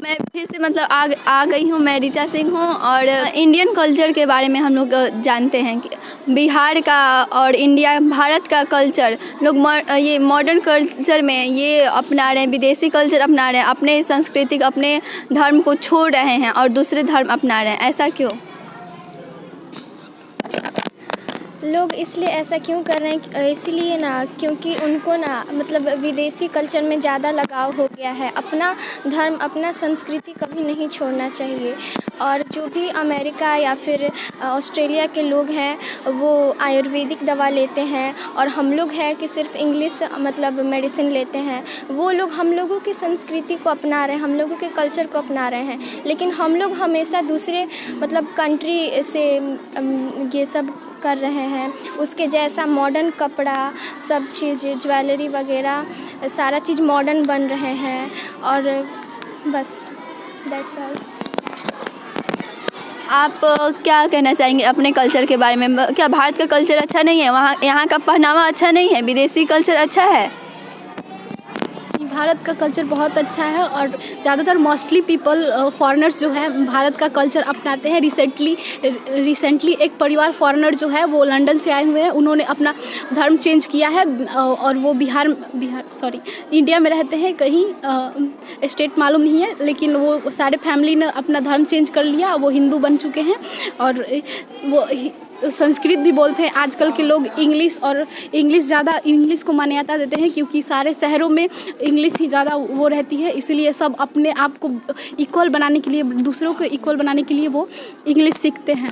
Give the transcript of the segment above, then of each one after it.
मैं फिर से मतलब आ गई हूँ। मैं ऋचा सिंह हूँ और इंडियन कल्चर के बारे में हम लोग जानते हैं कि बिहार का और भारत का कल्चर लोग ये मॉडर्न कल्चर में ये अपना रहे हैं, विदेशी कल्चर अपना रहे हैं, अपने सांस्कृतिक अपने धर्म को छोड़ रहे हैं और दूसरे धर्म अपना रहे हैं। ऐसा क्यों? लोग इसलिए ऐसा क्यों कर रहे हैं? इसलिए ना, क्योंकि उनको ना मतलब विदेशी कल्चर में ज़्यादा लगाव हो गया है। अपना धर्म अपना संस्कृति कभी नहीं छोड़ना चाहिए। और जो भी अमेरिका या फिर ऑस्ट्रेलिया के लोग हैं वो आयुर्वेदिक दवा लेते हैं और हम लोग हैं कि सिर्फ इंग्लिश मतलब मेडिसिन लेते हैं। वो लोग हम लोगों की संस्कृति को अपना रहे हैं, हम लोगों के कल्चर को अपना रहे हैं, लेकिन हम लोग हमेशा दूसरे मतलब कंट्री से ये सब कर रहे हैं। उसके जैसा मॉडर्न कपड़ा सब चीज़ ज्वेलरी वगैरह सारा चीज़ मॉडर्न बन रहे हैं और बस दैट्स ऑल। आप क्या कहना चाहेंगे अपने कल्चर के बारे में? क्या भारत का कल्चर अच्छा नहीं है? यहाँ का पहनावा अच्छा नहीं है? विदेशी कल्चर अच्छा है? भारत का कल्चर बहुत अच्छा है और ज़्यादातर मोस्टली पीपल फॉरेनर्स जो हैं भारत का कल्चर अपनाते हैं। रिसेंटली एक परिवार फॉरेनर जो है वो लंदन से आए हुए हैं। उन्होंने अपना धर्म चेंज किया है और वो इंडिया में रहते हैं, कहीं स्टेट मालूम नहीं है, लेकिन वो सारे फैमिली ने अपना धर्म चेंज कर लिया। वो हिंदू बन चुके हैं और वो संस्कृत भी बोलते हैं। आजकल के लोग इंग्लिश को मान्यता देते हैं क्योंकि सारे शहरों में इंग्लिश ही ज़्यादा वो रहती है, इसलिए सब अपने आप को इक्वल बनाने के लिए, दूसरों को इक्वल बनाने के लिए वो इंग्लिश सीखते हैं।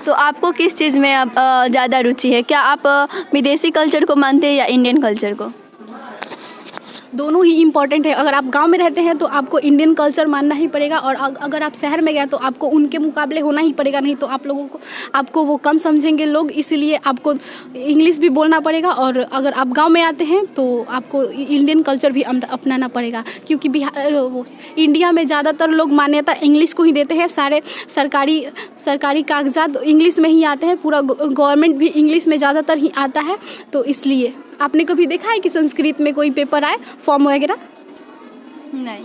तो आपको किस चीज़ में ज़्यादा रुचि है? क्या आप विदेशी कल्चर को मानते हैं या इंडियन कल्चर को? दोनों ही इम्पॉर्टेंट है। अगर आप गांव में रहते हैं तो आपको इंडियन कल्चर मानना ही पड़ेगा और अगर आप शहर में गए तो आपको उनके मुकाबले होना ही पड़ेगा, नहीं तो आपको वो कम समझेंगे लोग, इसीलिए आपको इंग्लिश भी बोलना पड़ेगा। और अगर आप गांव में आते हैं तो आपको इंडियन कल्चर भी अपनाना पड़ेगा क्योंकि इंडिया में ज़्यादातर लोग मान्यता इंग्लिश को ही देते हैं। सारे सरकारी कागजात इंग्लिश में ही आते हैं, पूरा गवर्नमेंट भी इंग्लिश में ज़्यादातर ही आता है। तो इसलिए आपने कभी देखा है कि संस्कृत में कोई पेपर आए, फॉर्म वगैरह? नहीं।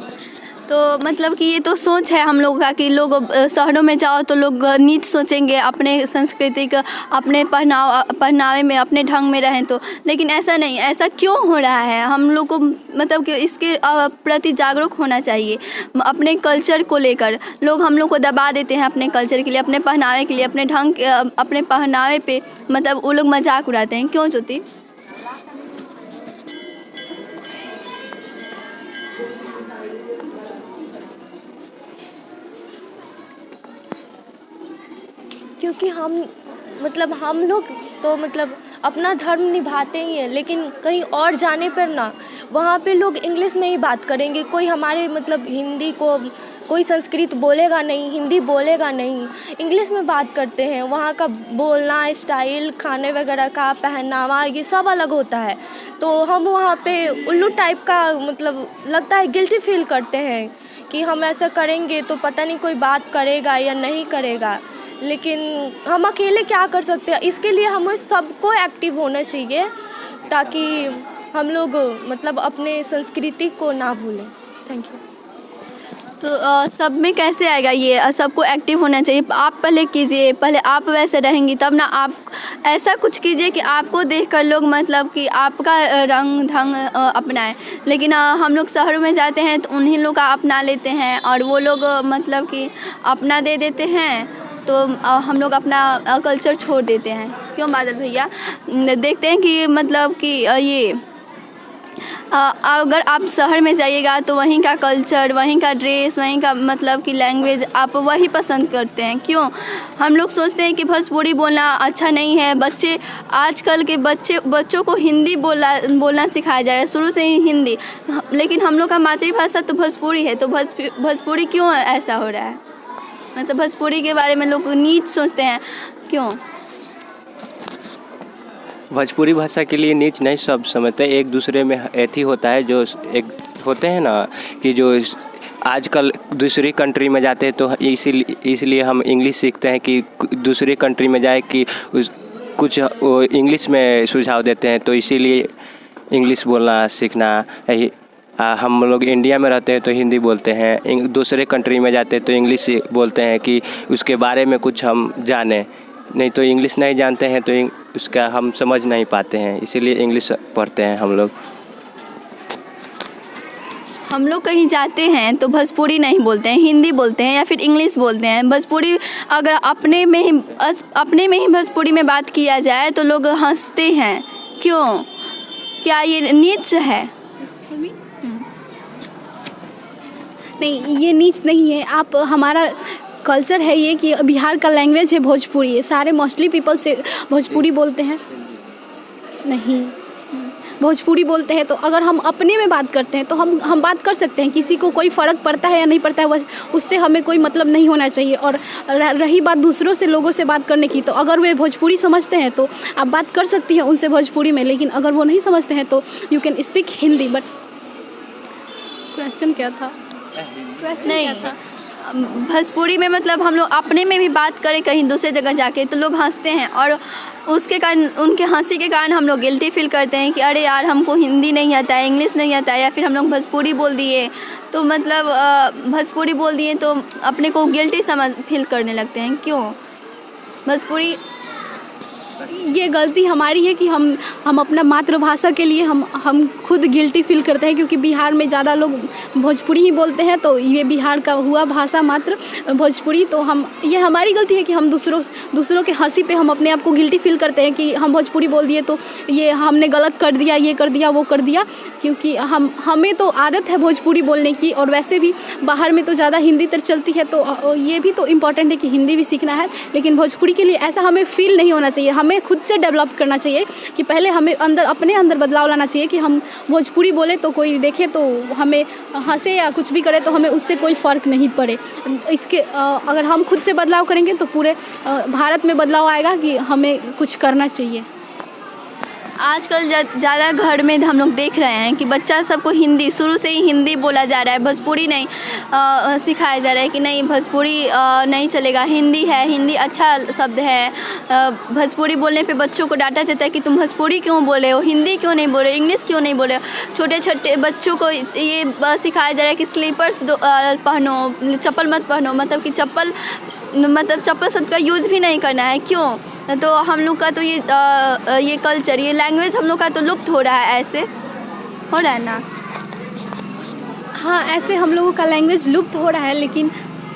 तो मतलब कि ये तो सोच है हम लोगों का कि लोग शहरों में जाओ तो लोग नीच सोचेंगे, अपने सांस्कृतिक अपने पहनावे में अपने ढंग में रहें तो, लेकिन ऐसा नहीं। ऐसा क्यों हो रहा है? हम लोग को मतलब कि इसके प्रति जागरूक होना चाहिए। अपने कल्चर को लेकर लोग हम लोग को दबा देते हैं अपने कल्चर के लिए, अपने पहनावे के लिए, अपने ढंग अपने पहनावे पे मतलब वो लोग मजाक उड़ाते हैं। क्यों ज्योति? क्योंकि हम लोग तो अपना धर्म निभाते ही हैं, लेकिन कहीं और जाने पर ना वहाँ पे लोग इंग्लिश में ही बात करेंगे। कोई हमारे हिंदी को कोई संस्कृत बोलेगा नहीं, हिंदी बोलेगा नहीं, इंग्लिश में बात करते हैं। वहाँ का बोलना स्टाइल, खाने वगैरह का पहनावा ये सब अलग होता है। तो हम वहाँ पे उल्लू टाइप का लगता है, गिल्टी फील करते हैं कि हम ऐसा करेंगे तो पता नहीं कोई बात करेगा या नहीं करेगा। लेकिन हम अकेले क्या कर सकते हैं? इसके लिए हमें सबको एक्टिव होना चाहिए ताकि हम लोग अपने संस्कृति को ना भूलें। Thank you. तो सब में कैसे आएगा ये? सबको एक्टिव होना चाहिए। आप पहले कीजिए, पहले आप वैसे रहेंगी तब ना। आप ऐसा कुछ कीजिए कि आपको देखकर लोग कि आपका रंग ढंग अपनाएं। लेकिन हम लोग शहरों में जाते हैं तो उन्हीं लोग का अपना लेते हैं और वो लोग कि अपना दे देते हैं, तो हम लोग अपना कल्चर छोड़ देते हैं। क्यों बादल भैया? देखते हैं कि ये अगर आप शहर में जाइएगा तो वहीं का कल्चर, वहीं का ड्रेस, वहीं का कि लैंग्वेज आप वही पसंद करते हैं। क्यों? हम लोग सोचते हैं कि भोजपुरी बोलना अच्छा नहीं है। आजकल के बच्चों को हिंदी बोलना सिखाया जा रहा है शुरू से ही हिंदी, लेकिन हम लोग का मातृभाषा तो भोजपुरी है। तो भोजपुरी क्यों ऐसा हो रहा है? भोजपुरी के बारे में लोग नीच सोचते हैं। क्यों? भोजपुरी भाषा के लिए नीच नहीं सब समझते। एक दूसरे में ऐसी होता है, जो एक होते हैं ना कि जो आजकल दूसरी कंट्री में जाते हैं तो इसलिए हम इंग्लिश सीखते हैं कि दूसरी कंट्री में जाए कि कुछ इंग्लिश में सुझाव देते हैं, तो इसीलिए इंग्लिश बोलना सीखना हम लोग इंडिया में रहते हैं तो हिंदी बोलते हैं, दूसरे कंट्री में जाते हैं तो इंग्लिश बोलते हैं कि उसके बारे में कुछ हम जानें। नहीं तो इंग्लिश नहीं जानते हैं तो उसका हम समझ नहीं पाते हैं, इसीलिए इंग्लिश पढ़ते हैं हम लोग। हम लोग कहीं जाते हैं तो भोजपुरी नहीं बोलते हैं, हिंदी बोलते हैं या फिर इंग्लिश बोलते हैं। भोजपुरी अगर अपने में ही भोजपुरी में बात किया जाए तो लोग हंसते हैं। क्यों? क्या ये नीच है? नहीं, ये नीच नहीं है। आप हमारा कल्चर है ये कि बिहार का लैंग्वेज है भोजपुरी है। सारे मोस्टली पीपल से भोजपुरी बोलते हैं। नहीं, भोजपुरी बोलते हैं। तो अगर हम अपने में बात करते हैं तो हम बात कर सकते हैं, किसी को कोई फ़र्क पड़ता है या नहीं पड़ता है, बस उससे हमें कोई मतलब नहीं होना चाहिए। और रही बात दूसरों से लोगों से बात करने की, तो अगर वे भोजपुरी समझते हैं तो आप बात कर सकती हैं उनसे भोजपुरी में, लेकिन अगर वो नहीं समझते हैं तो you can speak Hindi. But question क्या था? क्वेश्चन क्या था? भोजपुरी में मतलब हम लोग अपने में भी बात करें कहीं दूसरे जगह जाके तो लोग हंसते हैं, और उसके कारण, उनके हंसी के कारण हम लोग गिल्टी फील करते हैं कि अरे यार हमको हिंदी नहीं आता है, इंग्लिश नहीं आता है, या फिर हम लोग भोजपुरी बोल दिए तो मतलब भोजपुरी बोल दिए तो अपने को गिल्टी फील करने लगते हैं। क्यों? भोजपुरी ये गलती हमारी है कि हम अपना मातृभाषा के लिए हम खुद गिल्टी फील करते हैं, क्योंकि बिहार में ज़्यादा लोग भोजपुरी ही बोलते हैं। तो ये बिहार का हुआ भाषा मात्र भोजपुरी। तो ये हमारी गलती है कि हम दूसरों के हंसी पे हम अपने आप को गिल्टी फील करते हैं कि हम भोजपुरी बोल दिए तो ये हमने गलत कर दिया, ये कर दिया, वो कर दिया। क्योंकि हमें तो आदत है भोजपुरी बोलने की, और वैसे भी बाहर में तो ज़्यादा हिंदी तर चलती है। तो ये भी तो इम्पॉर्टेंट है कि हिंदी भी सीखना है, लेकिन भोजपुरी के लिए ऐसा हमें फील नहीं होना चाहिए। हमें खुद से डेवलप करना चाहिए कि पहले हमें अपने अंदर बदलाव लाना चाहिए कि हम भोजपुरी बोले तो कोई देखे तो हमें हंसे या कुछ भी करे तो हमें उससे कोई फ़र्क नहीं पड़े। इसके अगर हम खुद से बदलाव करेंगे तो पूरे भारत में बदलाव आएगा कि हमें कुछ करना चाहिए। आजकल ज़्यादा घर में हम लोग देख रहे हैं कि बच्चा सबको हिंदी, शुरू से ही हिंदी बोला जा रहा है, भोजपुरी नहीं सिखाया जा रहा है कि नहीं भोजपुरी नहीं चलेगा, हिंदी है, हिंदी अच्छा शब्द है। भोजपुरी बोलने पे बच्चों को डांटा जाता है कि तुम भोजपुरी क्यों बोले हो, हिंदी क्यों नहीं बोले, इंग्लिश क्यों नहीं बोले। छोटे छोटे बच्चों को ये सिखाया जा रहा है कि स्लीपर्स पहनो, चप्पल मत पहनो, मतलब कि चप्पल शब्द का यूज़ भी नहीं करना है। क्यों? तो हम लोग का तो ये कल्चर, ये लैंग्वेज हम लोग का तो लुप्त हो रहा है। ऐसे हो रहा है ना? हाँ, ऐसे हम लोगों का लैंग्वेज लुप्त हो रहा है, लेकिन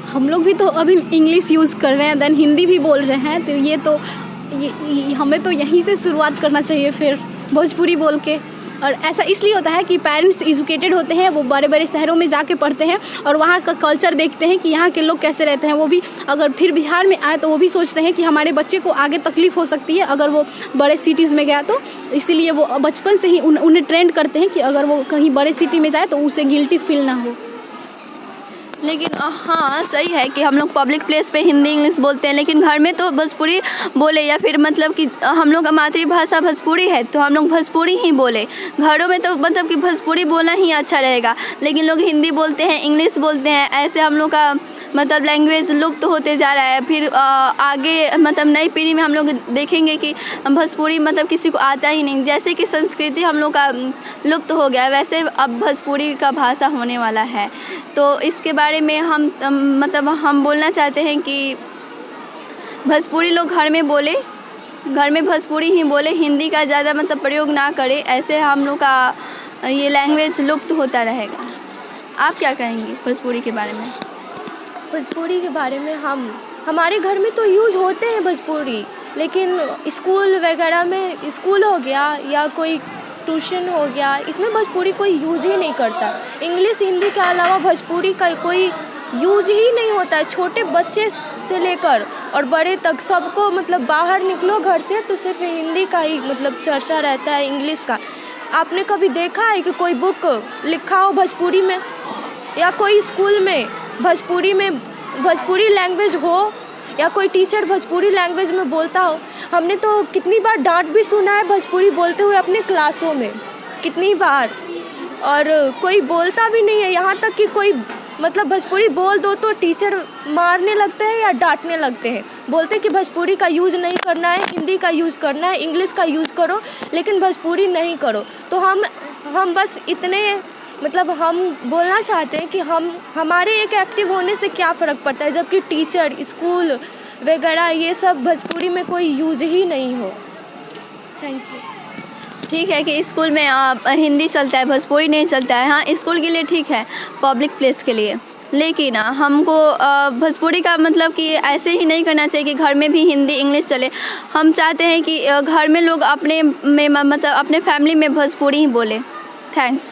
हम लोग भी तो अभी इंग्लिश यूज़ कर रहे हैं, देन हिंदी भी बोल रहे हैं। तो ये हमें तो यहीं से शुरुआत करना चाहिए, फिर भोजपुरी बोल के। और ऐसा इसलिए होता है कि पेरेंट्स एजुकेटेड होते हैं, वो बड़े बड़े शहरों में जाके पढ़ते हैं और वहाँ का कल्चर देखते हैं कि यहाँ के लोग कैसे रहते हैं। वो भी अगर फिर बिहार में आए तो वो भी सोचते हैं कि हमारे बच्चे को आगे तकलीफ़ हो सकती है अगर वो बड़े सिटीज़ में गया तो, इसीलिए वो बचपन से ही उन्हें ट्रेंड करते हैं कि अगर वो कहीं बड़े सिटी में जाए तो उसे गिल्टी फील ना हो। लेकिन हाँ, सही है कि हम लोग पब्लिक प्लेस पे हिंदी इंग्लिश बोलते हैं, लेकिन घर में तो भोजपुरी बोले, या फिर मतलब कि हम लोग का मातृभाषा भोजपुरी है तो हम लोग भोजपुरी ही बोले। घरों में तो मतलब कि भोजपुरी बोलना ही अच्छा रहेगा, लेकिन लोग हिंदी बोलते हैं, इंग्लिश बोलते हैं। ऐसे हम लोग का मतलब लैंग्वेज लुप्त होते जा रहा है। फिर आगे मतलब नई पीढ़ी में हम लोग देखेंगे कि भोजपुरी मतलब किसी को आता ही नहीं। जैसे कि संस्कृति हम लोग का लुप्त हो गया, वैसे अब भोजपुरी का भाषा होने वाला है। तो इसके बारे में हम बोलना चाहते हैं कि भोजपुरी लोग घर में बोले, घर में भोजपुरी ही बोले, हिंदी का ज़्यादा मतलब प्रयोग ना करें। ऐसे हम लोग का ये लैंग्वेज लुप्त होता रहेगा। आप क्या कहेंगे भोजपुरी के बारे में? भोजपुरी के बारे में हमारे घर में तो यूज होते हैं भोजपुरी, लेकिन स्कूल वगैरह में, स्कूल हो गया या कोई ट्यूशन हो गया, इसमें भोजपुरी कोई यूज़ ही नहीं करता। इंग्लिश हिंदी के अलावा भोजपुरी का कोई यूज ही नहीं होता है। छोटे बच्चे से लेकर और बड़े तक सबको मतलब बाहर निकलो घर से तो सिर्फ हिंदी का ही मतलब चर्चा रहता है, इंग्लिश का। आपने कभी देखा है कि कोई बुक लिखा हो भोजपुरी में, या कोई स्कूल में भोजपुरी लैंग्वेज हो, या कोई टीचर भोजपुरी लैंग्वेज में बोलता हो? हमने तो कितनी बार डांट भी सुना है भोजपुरी बोलते हुए अपने क्लासों में, कितनी बार। और कोई बोलता भी नहीं है, यहाँ तक कि कोई मतलब भोजपुरी बोल दो तो टीचर मारने लगते हैं या डांटने लगते हैं। बोलते हैं कि भोजपुरी का यूज़ नहीं करना है, हिंदी का यूज़ करना है, इंग्लिश का यूज़ करो, लेकिन भोजपुरी नहीं करो। तो हम बस इतने मतलब हम बोलना चाहते हैं कि हमारे एक एक्टिव होने से क्या फ़र्क पड़ता है, जबकि टीचर, स्कूल वगैरह ये सब भोजपुरी में कोई यूज ही नहीं हो। Thank you. ठीक है कि स्कूल में हिंदी चलता है, भोजपुरी नहीं चलता है। हाँ, स्कूल के लिए ठीक है, पब्लिक प्लेस के लिए, लेकिन हमको भोजपुरी का मतलब कि ऐसे ही नहीं करना चाहिए कि घर में भी हिंदी इंग्लिश चले। हम चाहते हैं कि घर में लोग अपने में मतलब अपने फैमिली में भोजपुरी ही बोले। थैंक्स।